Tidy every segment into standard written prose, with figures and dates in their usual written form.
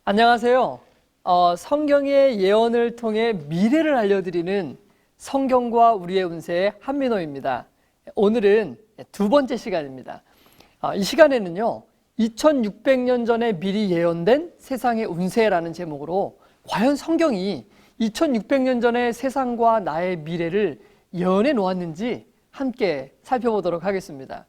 안녕하세요. 성경의 예언을 통해 미래를 알려드리는 성경과 우리의 운세의 한민호입니다. 오늘은 두 번째 시간입니다. 이 시간에는요, 2600년 전에 미리 예언된 세상의 운세라는 제목으로 과연 성경이 2600년 전에 세상과 나의 미래를 예언해 놓았는지 함께 살펴보도록 하겠습니다.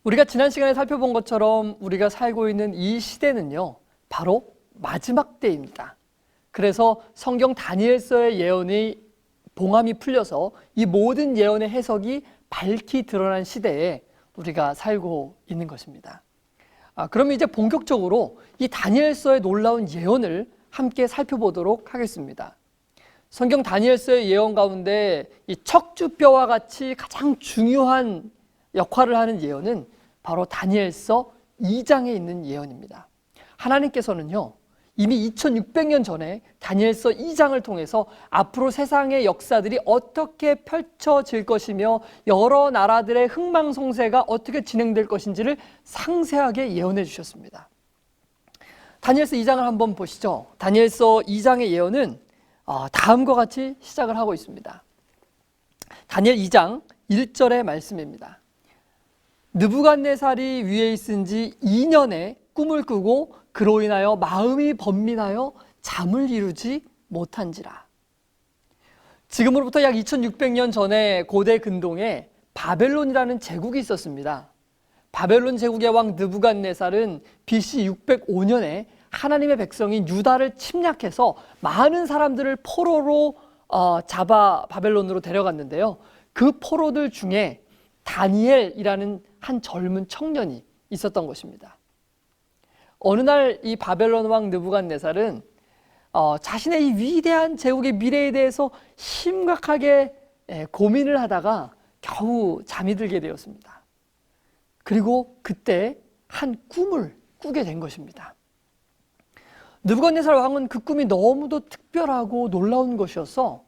우리가 지난 시간에 살펴본 것처럼 우리가 살고 있는 이 시대는요, 바로 마지막 때입니다. 그래서 성경 다니엘서의 예언이 봉함이 풀려서 이 모든 예언의 해석이 밝히 드러난 시대에 우리가 살고 있는 것입니다. 그럼 이제 본격적으로 이 다니엘서의 놀라운 예언을 함께 살펴보도록 하겠습니다. 성경 다니엘서의 예언 가운데 이 척추뼈와 같이 가장 중요한 역할을 하는 예언은 바로 다니엘서 2장에 있는 예언입니다. 하나님께서는요, 이미 2600년 전에 다니엘서 2장을 통해서 앞으로 세상의 역사들이 어떻게 펼쳐질 것이며 여러 나라들의 흥망성쇠가 어떻게 진행될 것인지를 상세하게 예언해 주셨습니다. 다니엘서 2장을 한번 보시죠. 다니엘서 2장의 예언은 다음과 같이 시작을 하고 있습니다. 다니엘 2장 1절의 말씀입니다. 느부갓네살이 위에 있은 지 2년에 꿈을 꾸고 그로 인하여 마음이 번민하여 잠을 이루지 못한지라. 지금으로부터 약 2600년 전에 고대 근동에 바벨론이라는 제국이 있었습니다. 바벨론 제국의 왕 느부갓네살은 BC 605년에 하나님의 백성인 유다를 침략해서 많은 사람들을 포로로 잡아 바벨론으로 데려갔는데요. 그 포로들 중에 다니엘이라는 한 젊은 청년이 있었던 것입니다. 어느 날 이 바벨론 왕 느부갓네살은 자신의 이 위대한 제국의 미래에 대해서 심각하게 고민을 하다가 겨우 잠이 들게 되었습니다. 그리고 그때 한 꿈을 꾸게 된 것입니다. 느부갓네살 왕은 그 꿈이 너무도 특별하고 놀라운 것이어서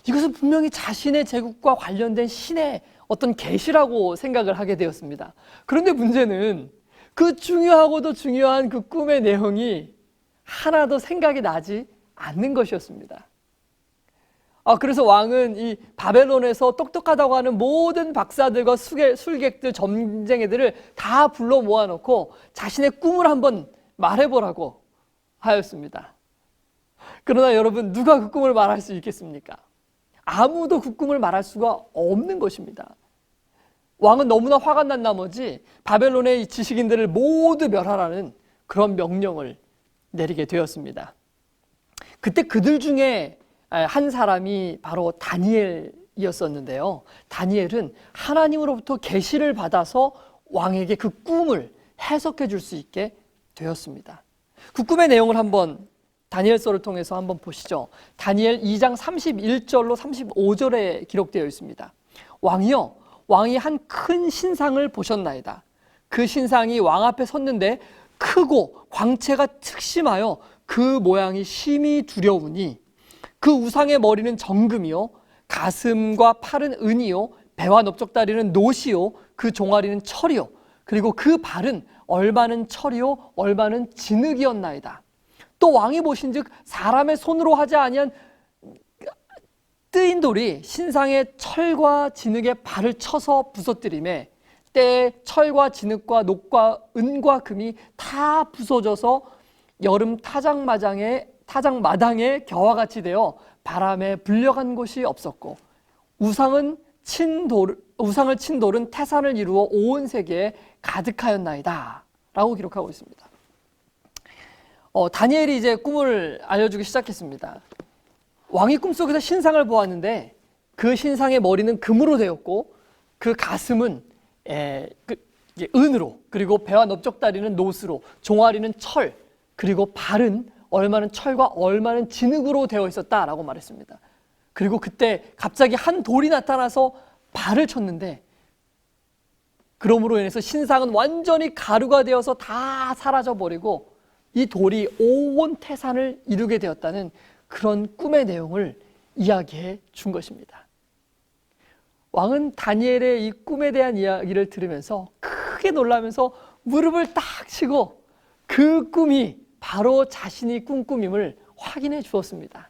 이것은 분명히 자신의 제국과 관련된 신의 어떤 계시라고 생각을 하게 되었습니다. 그런데 문제는 그 중요하고도 중요한 그 꿈의 내용이 하나도 생각이 나지 않는 것이었습니다. 그래서 왕은 이 바벨론에서 똑똑하다고 하는 모든 박사들과 술객들, 점쟁이들을 다 불러 모아놓고 자신의 꿈을 한번 말해보라고 하였습니다. 그러나 여러분, 누가 그 꿈을 말할 수 있겠습니까? 아무도 그 꿈을 말할 수가 없는 것입니다. 왕은 너무나 화가 난 나머지 바벨론의 지식인들을 모두 멸하라는 그런 명령을 내리게 되었습니다. 그때 그들 중에 한 사람이 바로 다니엘이었었는데요. 다니엘은 하나님으로부터 계시를 받아서 왕에게 그 꿈을 해석해 줄 수 있게 되었습니다. 그 꿈의 내용을 한번 다니엘서를 통해서 한번 보시죠. 다니엘 2장 31절로 35절에 기록되어 있습니다. 왕이 한 큰 신상을 보셨나이다. 그 신상이 왕 앞에 섰는데 크고 광채가 특심하여 그 모양이 심히 두려우니 그 우상의 머리는 정금이요 가슴과 팔은 은이요 배와 넓적다리는 노시요 그 종아리는 철이요 그리고 그 발은 얼마는 철이요 얼마는 진흙이었나이다. 또 왕이 보신즉 사람의 손으로 하지 아니한 뜨인 돌이 신상의 철과 진흙의 발을 쳐서 부서뜨리매 때에 철과 진흙과 녹과 은과 금이 다 부서져서 여름 타작마당에 겨와 같이 되어 바람에 불려간 곳이 없었고 우상을 친 돌은 태산을 이루어 온 세계에 가득하였나이다 라고 기록하고 있습니다. 다니엘이 이제 꿈을 알려주기 시작했습니다. 왕이 꿈속에서 신상을 보았는데 그 신상의 머리는 금으로 되었고 그 가슴은 은으로 그리고 배와 넓적다리는 노스로 종아리는 철 그리고 발은 얼마는 철과 얼마는 진흙으로 되어 있었다라고 말했습니다. 그리고 그때 갑자기 한 돌이 나타나서 발을 쳤는데 그러므로 인해서 신상은 완전히 가루가 되어서 다 사라져버리고 이 돌이 온 태산을 이루게 되었다는 그런 꿈의 내용을 이야기해 준 것입니다. 왕은 다니엘의 이 꿈에 대한 이야기를 들으면서 크게 놀라면서 무릎을 딱 치고 그 꿈이 바로 자신이 꿈꾸임을 확인해 주었습니다.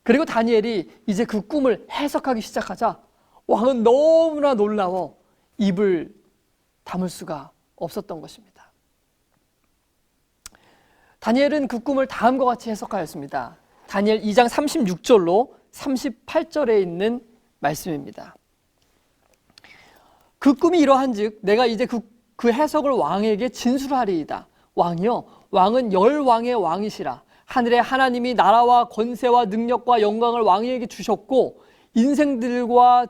그리고 다니엘이 이제 그 꿈을 해석하기 시작하자 왕은 너무나 놀라워 입을 다물 수가 없었던 것입니다. 다니엘은 그 꿈을 다음과 같이 해석하였습니다. 다니엘 2장 36절로 38절에 있는 말씀입니다. 그 꿈이 이러한즉 내가 이제 그 해석을 왕에게 진술하리이다. 왕이여, 왕은 열왕의 왕이시라. 하늘의 하나님이 나라와 권세와 능력과 영광을 왕에게 주셨고 인생들과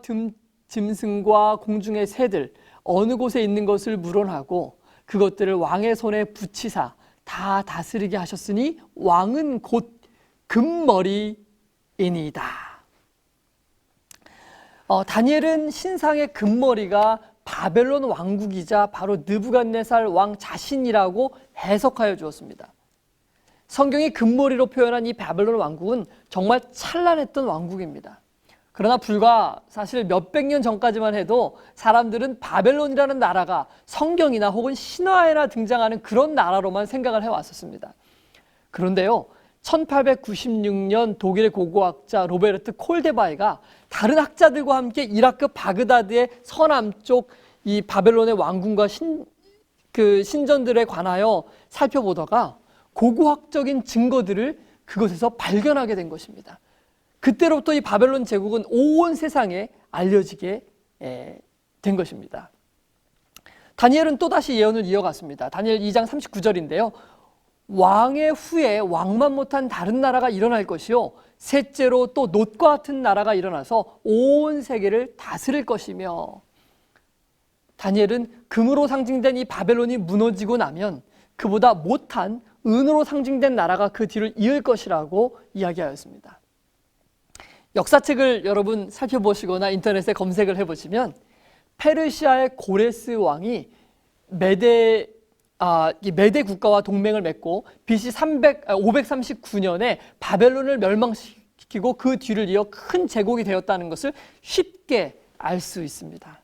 짐승과 공중의 새들 어느 곳에 있는 것을 물어나고 그것들을 왕의 손에 붙이사 다 다스리게 하셨으니 왕은 곧 금머리이니이다. 다니엘은 신상의 금머리가 바벨론 왕국이자 바로 느부갓네살 왕 자신이라고 해석하여 주었습니다. 성경이 금머리로 표현한 이 바벨론 왕국은 정말 찬란했던 왕국입니다. 그러나 불과 사실 몇백 년 전까지만 해도 사람들은 바벨론이라는 나라가 성경이나 혹은 신화에나 등장하는 그런 나라로만 생각을 해왔었습니다. 그런데요, 1896년 독일의 고고학자 로베르트 콜데바이가 다른 학자들과 함께 이라크 바그다드의 서남쪽 이 바벨론의 왕궁과 신전들에 관하여 살펴보다가 고고학적인 증거들을 그곳에서 발견하게 된 것입니다. 그때로부터 이 바벨론 제국은 온 세상에 알려지게 된 것입니다. 다니엘은 또다시 예언을 이어갔습니다. 다니엘 2장 39절인데요. 왕의 후에 왕만 못한 다른 나라가 일어날 것이요 셋째로 또 놋과 같은 나라가 일어나서 온 세계를 다스릴 것이며, 다니엘은 금으로 상징된 이 바벨론이 무너지고 나면 그보다 못한 은으로 상징된 나라가 그 뒤를 이을 것이라고 이야기하였습니다. 역사책을 여러분 살펴보시거나 인터넷에 검색을 해보시면 페르시아의 고레스 왕이 메데 국가와 동맹을 맺고 BC 539년에 바벨론을 멸망시키고 그 뒤를 이어 큰 제국이 되었다는 것을 쉽게 알 수 있습니다.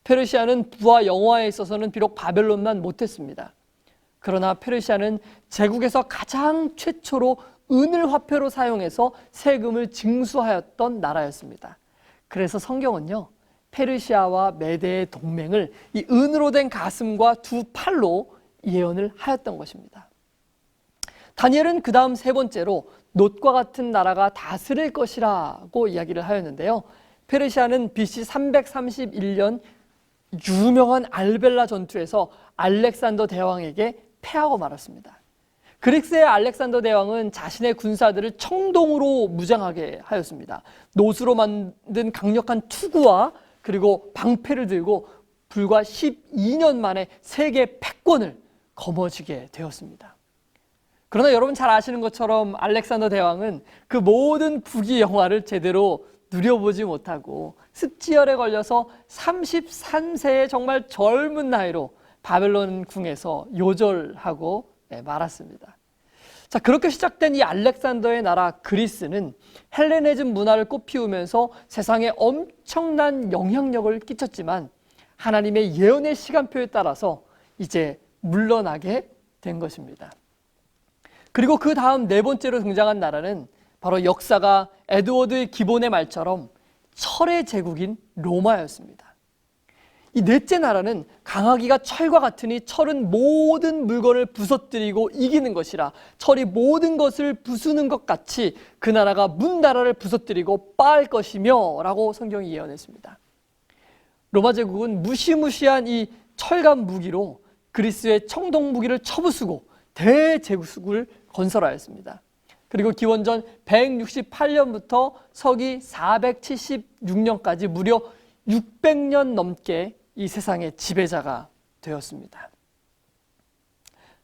페르시아는 부와 영화에 있어서는 비록 바벨론만 못했습니다. 그러나 페르시아는 제국에서 가장 최초로 은을 화폐로 사용해서 세금을 징수하였던 나라였습니다. 그래서 성경은요, 페르시아와 메대의 동맹을 이 은으로 된 가슴과 두 팔로 예언을 하였던 것입니다. 다니엘은 그 다음 세 번째로 놋과 같은 나라가 다스릴 것이라고 이야기를 하였는데요. 페르시아는 BC 331년 유명한 알벨라 전투에서 알렉산더 대왕에게 패하고 말았습니다. 그리스의 알렉산더 대왕은 자신의 군사들을 청동으로 무장하게 하였습니다. 놋으로 만든 강력한 투구와 그리고 방패를 들고 불과 12년 만에 세계 패권을 거머쥐게 되었습니다. 그러나 여러분 잘 아시는 것처럼 알렉산더 대왕은 그 모든 부귀영화를 제대로 누려보지 못하고 습지열에 걸려서 33세의 정말 젊은 나이로 바벨론 궁에서 요절하고 말았습니다. 자, 그렇게 시작된 이 알렉산더의 나라 그리스는 헬레니즘 문화를 꽃피우면서 세상에 엄청난 영향력을 끼쳤지만 하나님의 예언의 시간표에 따라서 이제 물러나게 된 것입니다. 그리고 그 다음 네 번째로 등장한 나라는 바로 역사가 에드워드 기본의 말처럼 철의 제국인 로마였습니다. 이 넷째 나라는 강하기가 철과 같으니 철은 모든 물건을 부서뜨리고 이기는 것이라 철이 모든 것을 부수는 것 같이 그 나라가 문 나라를 부서뜨리고 빠을 것이며 라고 성경이 예언했습니다. 로마 제국은 무시무시한 이 철갑 무기로 그리스의 청동 무기를 쳐부수고 대제국을 건설하였습니다. 그리고 기원전 168년부터 서기 476년까지 무려 600년 넘게 이 세상의 지배자가 되었습니다.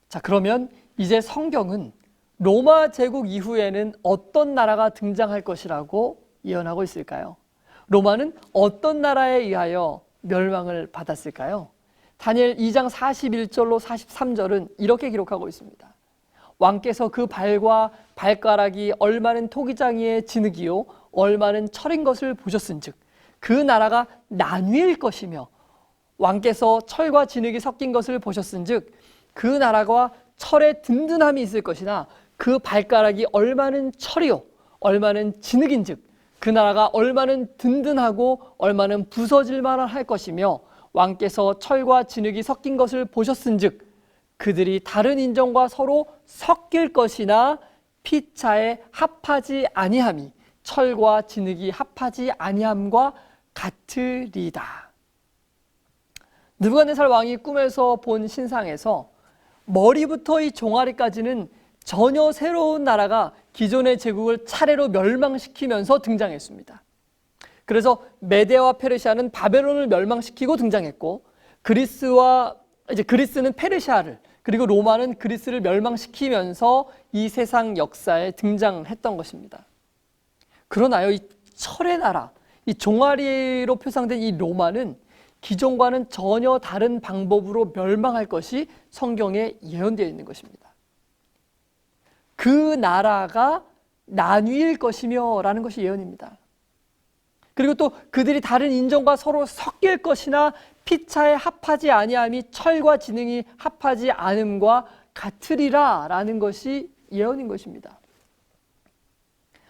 자, 그러면 이제 성경은 로마 제국 이후에는 어떤 나라가 등장할 것이라고 예언하고 있을까요? 로마는 어떤 나라에 의하여 멸망을 받았을까요? 다니엘 2장 41절로 43절은 이렇게 기록하고 있습니다. 왕께서 그 발과 발가락이 얼마는 토기장이의 진흙이요 얼마는 철인 것을 보셨은즉 그 나라가 나뉠 것이며 왕께서 철과 진흙이 섞인 것을 보셨은즉 그 나라가 철의 든든함이 있을 것이나 그 발가락이 얼마는 철이요 얼마는 진흙인즉 그 나라가 얼마는 든든하고 얼마는 부서질 만한 할 것이며 왕께서 철과 진흙이 섞인 것을 보셨은즉 그들이 다른 인정과 서로 섞일 것이나 피차에 합하지 아니함이 철과 진흙이 합하지 아니함과 같으리다. 느부갓네살 왕이 꿈에서 본 신상에서 머리부터 이 종아리까지는 전혀 새로운 나라가 기존의 제국을 차례로 멸망시키면서 등장했습니다. 그래서 메데와 페르시아는 바벨론을 멸망시키고 등장했고 그리스는 페르시아를 그리고 로마는 그리스를 멸망시키면서 이 세상 역사에 등장했던 것입니다. 그러나요, 이 철의 나라, 이 종아리로 표상된 이 로마는 기존과는 전혀 다른 방법으로 멸망할 것이 성경에 예언되어 있는 것입니다. 그 나라가 나뉘일 것이며 라는 것이 예언입니다. 그리고 또 그들이 다른 인종과 서로 섞일 것이나 피차에 합하지 아니함이 철과 진흙이 합하지 않음과 같으리라 라는 것이 예언인 것입니다.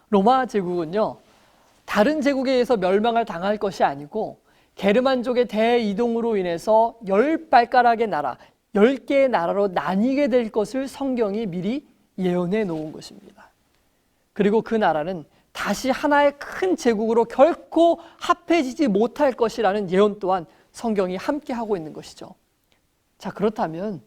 로마 제국은요, 다른 제국에 의해서 멸망을 당할 것이 아니고 게르만족의 대이동으로 인해서 10발가락의 나라, 10개의 나라로 나뉘게 될 것을 성경이 미리 예언해 놓은 것입니다. 그리고 그 나라는 다시 하나의 큰 제국으로 결코 합해지지 못할 것이라는 예언 또한 성경이 함께 하고 있는 것이죠. 자, 그렇다면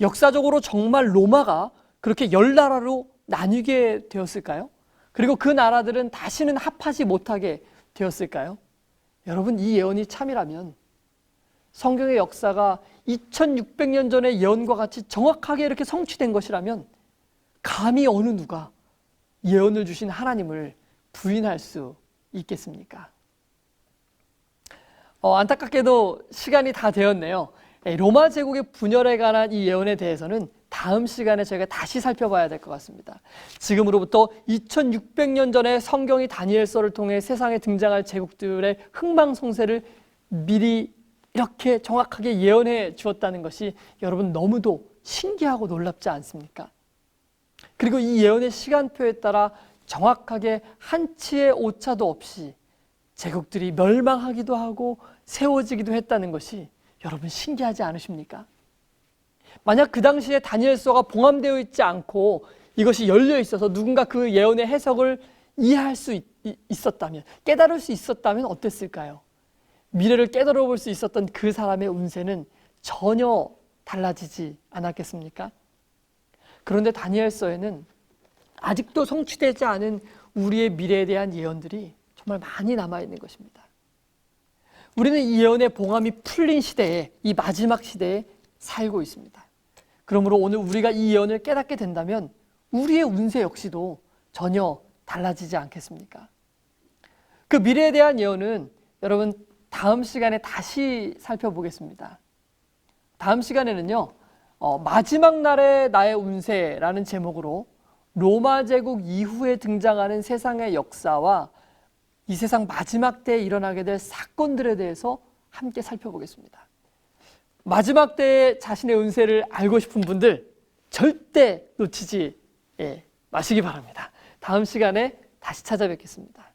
역사적으로 정말 로마가 그렇게 10나라로 나뉘게 되었을까요? 그리고 그 나라들은 다시는 합하지 못하게 되었을까요? 여러분, 이 예언이 참이라면 성경의 역사가 2600년 전의 예언과 같이 정확하게 이렇게 성취된 것이라면 감히 어느 누가 예언을 주신 하나님을 부인할 수 있겠습니까? 안타깝게도 시간이 다 되었네요. 로마 제국의 분열에 관한 이 예언에 대해서는 다음 시간에 저희가 다시 살펴봐야 될 것 같습니다. 지금으로부터 2600년 전에 성경이 다니엘서를 통해 세상에 등장할 제국들의 흥망성쇠를 미리 이렇게 정확하게 예언해 주었다는 것이 여러분 너무도 신기하고 놀랍지 않습니까? 그리고 이 예언의 시간표에 따라 정확하게 한치의 오차도 없이 제국들이 멸망하기도 하고 세워지기도 했다는 것이 여러분 신기하지 않으십니까? 만약 그 당시에 다니엘서가 봉함되어 있지 않고 이것이 열려 있어서 누군가 그 예언의 해석을 이해할 수 있었다면, 깨달을 수 있었다면 어땠을까요? 미래를 깨달아 볼 수 있었던 그 사람의 운세는 전혀 달라지지 않았겠습니까? 그런데 다니엘서에는 아직도 성취되지 않은 우리의 미래에 대한 예언들이 정말 많이 남아있는 것입니다. 우리는 이 예언의 봉함이 풀린 시대에, 이 마지막 시대에 살고 있습니다. 그러므로 오늘 우리가 이 예언을 깨닫게 된다면 우리의 운세 역시도 전혀 달라지지 않겠습니까? 그 미래에 대한 예언은 여러분 다음 시간에 다시 살펴보겠습니다. 다음 시간에는요, 마지막 날의 나의 운세라는 제목으로 로마 제국 이후에 등장하는 세상의 역사와 이 세상 마지막 때에 일어나게 될 사건들에 대해서 함께 살펴보겠습니다. 마지막 때에 자신의 운세를 알고 싶은 분들 절대 놓치지 마시기 바랍니다. 다음 시간에 다시 찾아뵙겠습니다.